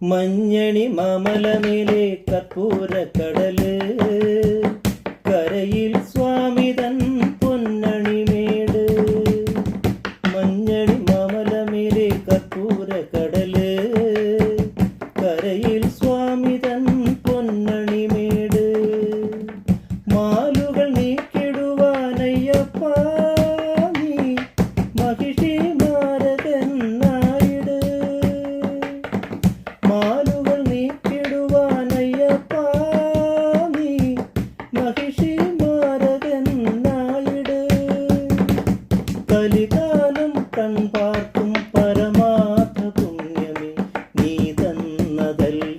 മഞ്ഞണി മാമലമേലെ കർപ്പൂരക്കടല്, കരയിൽ സ്വാമിതൻ പൊന്നണിമേട്. മഞ്ഞണി മാമലമേലെ കർപ്പൂരക്കടല്, കരയിൽ സ്വാമിതൻ പൊന്നണിമേട്. മാലുകൾ നീക്കിടുവാനയ്യപ്പ നീ മഹിഷി മാരകനായിട്. മാലുകൾ നീക്കിടുവാനയ്യപ്പ നീ മഹിഷി മാരകനായിട്. കലികാലം കൺപാർക്കും പരമാർത്ഥ പുണ്യമേ നീ തന്നതല്ല